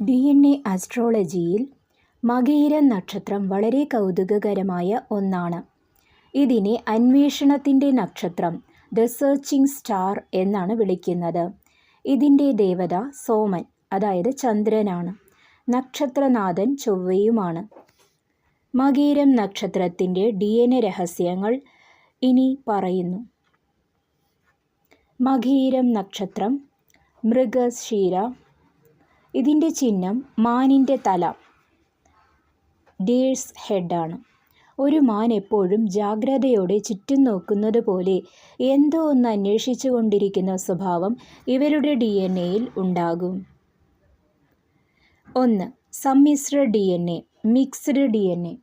DNA ആസ്ട്രോളജിയിൽ Makayiram നക്ഷത്രം വളരെ കൗതുകകരമായ ഒന്നാണ്. ഇതിനെ അന്വേഷണത്തിൻ്റെ നക്ഷത്രം, ദ സെർച്ചിങ് സ്റ്റാർ എന്നാണ് വിളിക്കുന്നത്. ഇതിൻ്റെ ദേവത സോമൻ, അതായത് ചന്ദ്രനാണ്. നക്ഷത്രനാഥൻ ചൊവ്വയുമാണ്. മകയിരം നക്ഷത്രത്തിൻ്റെ DNA രഹസ്യങ്ങൾ ഇനി പറയുന്നു. മകയിരം നക്ഷത്രം മൃഗശീര. ഇതിൻ്റെ ചിഹ്നം മാനിൻ്റെ തല, ഡീഴ്സ് ഹെഡാണ്. ഒരു മാൻ എപ്പോഴും ജാഗ്രതയോടെ ചുറ്റും നോക്കുന്നത് പോലെ എന്തോ ഒന്ന് അന്വേഷിച്ചു കൊണ്ടിരിക്കുന്ന സ്വഭാവം ഇവരുടെ DNA-യിൽ ഉണ്ടാകും. 1. സമ്മിശ്ര DNA, മിക്സ്ഡ് DNA.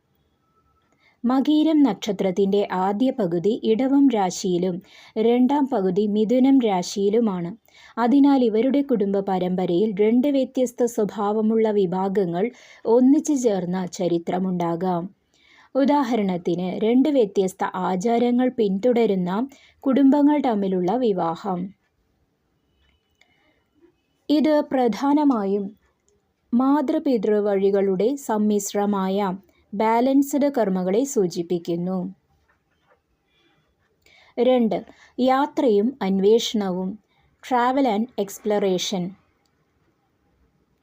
മകയിരം നക്ഷത്രത്തിൻ്റെ ആദ്യ പകുതി ഇടവം രാശിയിലും രണ്ടാം പകുതി മിഥുനം രാശിയിലുമാണ്. അതിനാൽ ഇവരുടെ കുടുംബ പരമ്പരയിൽ 2 വ്യത്യസ്ത സ്വഭാവമുള്ള വിഭാഗങ്ങൾ ഒന്നിച്ചു ചേർന്ന ചരിത്രമുണ്ടാകാം. ഉദാഹരണത്തിന് 2 വ്യത്യസ്ത ആചാരങ്ങൾ പിന്തുടരുന്ന കുടുംബങ്ങൾ തമ്മിലുള്ള വിവാഹം. ഇത് പ്രധാനമായും മാതൃപിതൃവഴികളുടെ സമ്മിശ്രമായ ബാലൻസ്ഡ് കർമ്മങ്ങളെ സൂചിപ്പിക്കുന്നു. 2. യാത്രയും അന്വേഷണവും, ട്രാവൽ ആൻഡ് എക്സ്പ്ലറേഷൻ.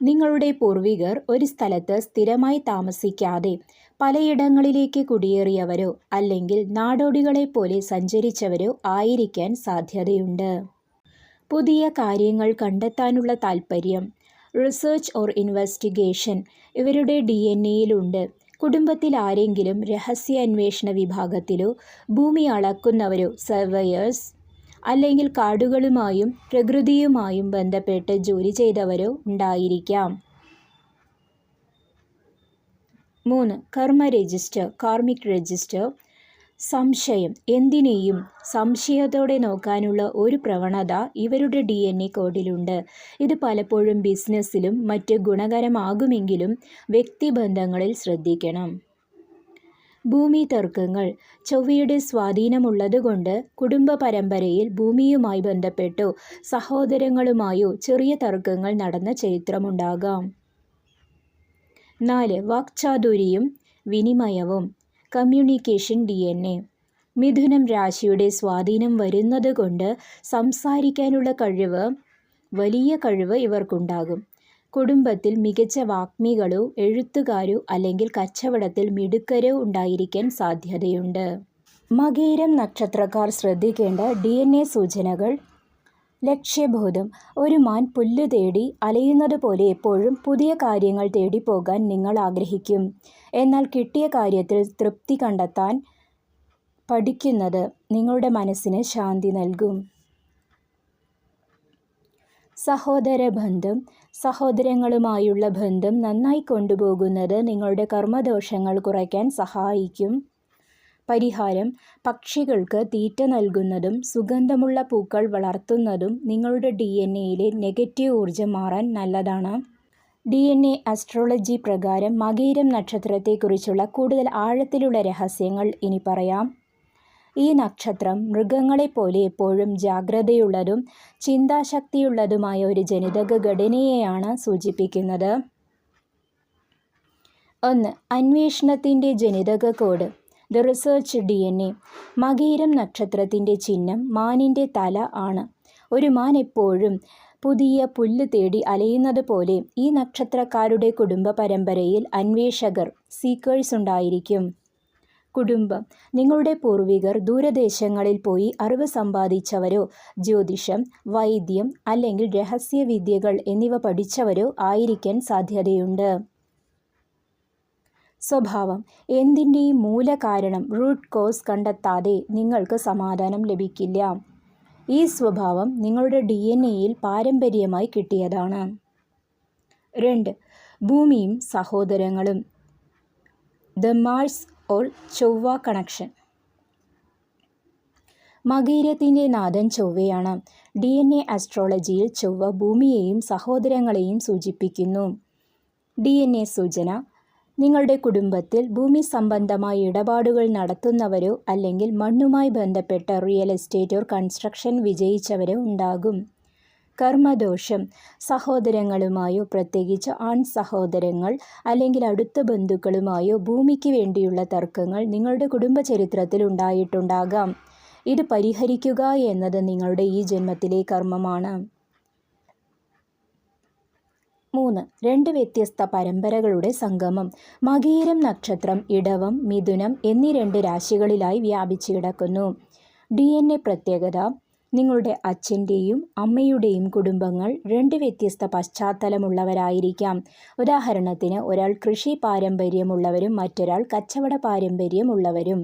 നിങ്ങളുടെ പൂർവികർ ഒരു സ്ഥലത്ത് സ്ഥിരമായി താമസിക്കാതെ പലയിടങ്ങളിലേക്ക് കുടിയേറിയവരോ അല്ലെങ്കിൽ നാടോടികളെപ്പോലെ സഞ്ചരിച്ചവരോ ആയിരിക്കാൻ സാധ്യതയുണ്ട്. പുതിയ കാര്യങ്ങൾ കണ്ടെത്താനുള്ള താൽപ്പര്യം, റിസർച്ച് ഓർ ഇൻവെസ്റ്റിഗേഷൻ ഇവരുടെ DNA-യിലുണ്ട്. കുടുംബത്തിൽ ആരെങ്കിലും രഹസ്യാന്വേഷണ വിഭാഗത്തിലോ ഭൂമി അളക്കുന്നവരോ സർവേയേഴ്സ് അല്ലെങ്കിൽ കാടുകളുമായും പ്രകൃതിയുമായും ബന്ധപ്പെട്ട് ജോലി ചെയ്തവരോ ഉണ്ടായിരിക്കാം. 3. കർമ്മ രജിസ്റ്റർ, കാർമിക് രജിസ്റ്റർ. സംശയം, എന്തിനേയും സംശയത്തോടെ നോക്കാനുള്ള ഒരു പ്രവണത ഇവരുടെ DNA കോഡിലുണ്ട്. ഇത് പലപ്പോഴും ബിസിനസ്സിലും മറ്റ് ഗുണകരമാകുമെങ്കിലും വ്യക്തിബന്ധങ്ങളിൽ ശ്രദ്ധിക്കണം. ഭൂമി തർക്കങ്ങൾ. ചൊവ്വയുടെ സ്വാധീനമുള്ളതുകൊണ്ട് കുടുംബ പരമ്പരയിൽ ഭൂമിയുമായി ബന്ധപ്പെട്ടോ സഹോദരങ്ങളുമായോ ചെറിയ തർക്കങ്ങൾ നടന്ന ചരിത്രമുണ്ടാകാം. 4. വാക്ചാതുരിയും വിനിമയവും, കമ്മ്യൂണിക്കേഷൻ DNA. മിഥുനം രാശിയുടെ സ്വാധീനം വരുന്നത് കൊണ്ട് സംസാരിക്കാനുള്ള വലിയ കഴിവ് ഇവർക്കുണ്ടാകും. കുടുംബത്തിൽ മികച്ച വാഗ്മികളോ എഴുത്തുകാരോ അല്ലെങ്കിൽ കച്ചവടത്തിൽ മിടുക്കരോ ഉണ്ടായിരിക്കാൻ സാധ്യതയുണ്ട്. മകയിരം നക്ഷത്രക്കാർ ശ്രദ്ധിക്കേണ്ട DNA സൂചനകൾ. ലക്ഷ്യബോധം. ഒരു മാൻ പുല്ല് തേടി അലയുന്നത് പോലെ എപ്പോഴും പുതിയ കാര്യങ്ങൾ തേടി പോകാൻ നിങ്ങൾ ആഗ്രഹിക്കും. എന്നാൽ കിട്ടിയ കാര്യത്തിൽ തൃപ്തി കണ്ടെത്താൻ പഠിക്കുന്നത് നിങ്ങളുടെ മനസ്സിന് ശാന്തി നൽകും. സഹോദരബന്ധം. സഹോദരങ്ങളുമായുള്ള ബന്ധം നന്നായി കൊണ്ടുപോകുന്നത് നിങ്ങളുടെ കർമ്മദോഷങ്ങൾ കുറയ്ക്കാൻ സഹായിക്കും. പരിഹാരം. പക്ഷികൾക്ക് തീറ്റ നൽകുന്നതും സുഗന്ധമുള്ള പൂക്കൾ വളർത്തുന്നതും നിങ്ങളുടെ DNA-യിലെ നെഗറ്റീവ് ഊർജം മാറാൻ നല്ലതാണ്. DNA ആസ്ട്രോളജി പ്രകാരം മകയിരം നക്ഷത്രത്തെക്കുറിച്ചുള്ള കൂടുതൽ ആഴത്തിലുള്ള രഹസ്യങ്ങൾ ഇനി പറയാം. ഈ നക്ഷത്രം മൃഗങ്ങളെപ്പോലെ എപ്പോഴും ജാഗ്രതയുള്ളതും ചിന്താശക്തിയുള്ളതുമായ ഒരു ജനിതക ഘടനയെയാണ് സൂചിപ്പിക്കുന്നത്. 1. അന്വേഷണത്തിൻ്റെ ജനിതക code, the research DNA. Makayiram നക്ഷത്രത്തിൻ്റെ ചിഹ്നം മാനിൻ്റെ തല ആണ്. ഒരു മാൻ എപ്പോഴും പുതിയ പുല്ല് തേടി അലയുന്നത് പോലെ ഈ നക്ഷത്രക്കാരുടെ കുടുംബ പരമ്പരയിൽ അന്വേഷകർ, സീക്കേഴ്സ് ഉണ്ടായിരിക്കും. കുടുംബം. നിങ്ങളുടെ പൂർവികർ ദൂരദേശങ്ങളിൽ പോയി അറിവ് സമ്പാദിച്ചവരോ ജ്യോതിഷം, വൈദ്യം അല്ലെങ്കിൽ രഹസ്യവിദ്യകൾ എന്നിവ പഠിച്ചവരോ ആയിരിക്കാൻ സാധ്യതയുണ്ട്. സ്വഭാവം. എന്തിൻ്റെയും മൂലകാരണം, റൂട്ട് കോസ് കണ്ടെത്താതെ നിങ്ങൾക്ക് സമാധാനം ലഭിക്കില്ല. ഈ സ്വഭാവം നിങ്ങളുടെ DNA-യിൽ പാരമ്പര്യമായി കിട്ടിയതാണ്. 2. ഭൂമിയും സഹോദരങ്ങളും, ദ മാർസ് ഓർ ചൊവ്വ കണക്ഷൻ. മകയിരത്തിൻ്റെ നാഥൻ ചൊവ്വയാണ്. DNA ആസ്ട്രോളജിയിൽ ചൊവ്വ ഭൂമിയെയും സഹോദരങ്ങളെയും സൂചിപ്പിക്കുന്നു. DNA സൂചന. നിങ്ങളുടെ കുടുംബത്തിൽ ഭൂമി സംബന്ധമായ ഇടപാടുകൾ നടത്തുന്നവരോ അല്ലെങ്കിൽ മണ്ണുമായി ബന്ധപ്പെട്ട റിയൽ എസ്റ്റേറ്റ് ഓർ കൺസ്ട്രക്ഷൻ വിജയിച്ചവരോ ഉണ്ടാകും. കർമ്മദോഷം. സഹോദരങ്ങളുമായോ, പ്രത്യേകിച്ച് ആൺ സഹോദരങ്ങൾ അല്ലെങ്കിൽ അടുത്ത ബന്ധുക്കളുമായോ ഭൂമിക്ക് വേണ്ടിയുള്ള തർക്കങ്ങൾ നിങ്ങളുടെ കുടുംബചരിത്രത്തിൽ ഉണ്ടായിട്ടുണ്ടാകാം. ഇത് പരിഹരിക്കുക എന്നത് നിങ്ങളുടെ ഈ ജന്മത്തിലെ കർമ്മമാണ്. 3. 2 വ്യത്യസ്ത പരമ്പരകളുടെ സംഗമം. മകീരം നക്ഷത്രം ഇടവം, മിഥുനം എന്നീ 2 രാശികളിലായി വ്യാപിച്ചു കിടക്കുന്നു. DNA പ്രത്യേകത. നിങ്ങളുടെ അച്ഛൻ്റെയും അമ്മയുടെയും കുടുംബങ്ങൾ 2 വ്യത്യസ്ത പശ്ചാത്തലമുള്ളവരായിരിക്കാം. ഉദാഹരണത്തിന്, ഒരാൾ കൃഷി പാരമ്പര്യമുള്ളവരും മറ്റൊരാൾ കച്ചവട പാരമ്പര്യമുള്ളവരും.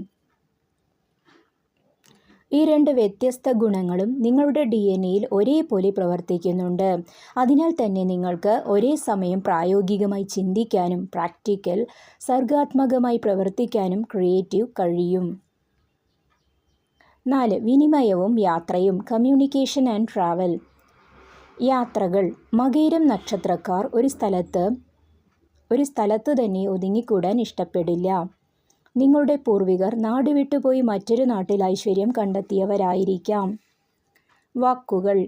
ഈ 2 വ്യത്യസ്ത ഗുണങ്ങളും നിങ്ങളുടെ DNA-യിൽ ഒരേപോലെ പ്രവർത്തിക്കുന്നുണ്ട്. അതിനാൽ തന്നെ നിങ്ങൾക്ക് ഒരേ സമയം പ്രായോഗികമായി ചിന്തിക്കാനും പ്രാക്ടിക്കൽ, സർഗാത്മകമായി പ്രവർത്തിക്കാനും ക്രിയേറ്റീവ് കഴിയും. 4. വിനിമയവും യാത്രയും. Communication and travel. യാത്രകൾ. മകീരം നക്ഷത്രക്കാർ ഒരു സ്ഥലത്ത് തന്നെ ഒതുങ്ങിക്കൂടാൻ ഇഷ്ടപ്പെടില്ല. നിങ്ങളുടെ പൂർവികർ നാടുവിട്ടുപോയി മറ്റൊരു നാട്ടിൽ ഐശ്വര്യം കണ്ടെത്തിയവരായിരിക്കാം. വാക്കുകൾ.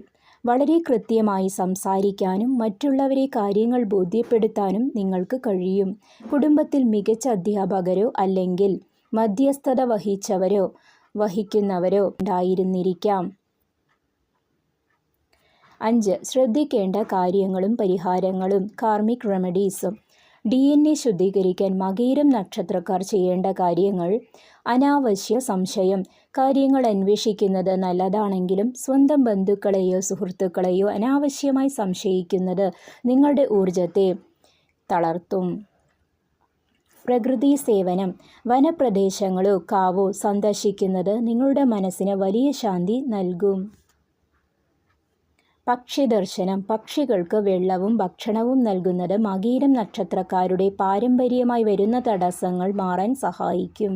വളരെ കൃത്യമായി സംസാരിക്കാനും മറ്റുള്ളവരെ കാര്യങ്ങൾ ബോധ്യപ്പെടുത്താനും നിങ്ങൾക്ക് കഴിയും. കുടുംബത്തിൽ മികച്ച അധ്യാപകരോ അല്ലെങ്കിൽ മധ്യസ്ഥത വഹിക്കുന്നവരോ ഉണ്ടായിരുന്നിരിക്കാം. 5. ശ്രദ്ധിക്കേണ്ട കാര്യങ്ങളും പരിഹാരങ്ങളും. കാർമിക് റെമഡീസും. DNA ശുദ്ധീകരിക്കാൻ മകീരം നക്ഷത്രക്കാർ ചെയ്യേണ്ട കാര്യങ്ങൾ. അനാവശ്യ സംശയം. കാര്യങ്ങൾ അന്വേഷിക്കുന്നത് നല്ലതാണെങ്കിലും സ്വന്തം ബന്ധുക്കളെയോ സുഹൃത്തുക്കളെയോ അനാവശ്യമായി സംശയിക്കുന്നത് നിങ്ങളുടെ ഊർജത്തെ തളർത്തും. പ്രകൃതി സേവനം. വനപ്രദേശങ്ങളോ കാവോ സന്ദർശിക്കുന്നത് നിങ്ങളുടെ മനസ്സിന് വലിയ ശാന്തി നൽകും. പക്ഷി ദർശനം. പക്ഷികൾക്ക് വെള്ളവും ഭക്ഷണവും നൽകുന്നത് മകീരം നക്ഷത്രക്കാരുടെ പാരമ്പര്യമായി വരുന്ന തടസ്സങ്ങൾ മാറാൻ സഹായിക്കും.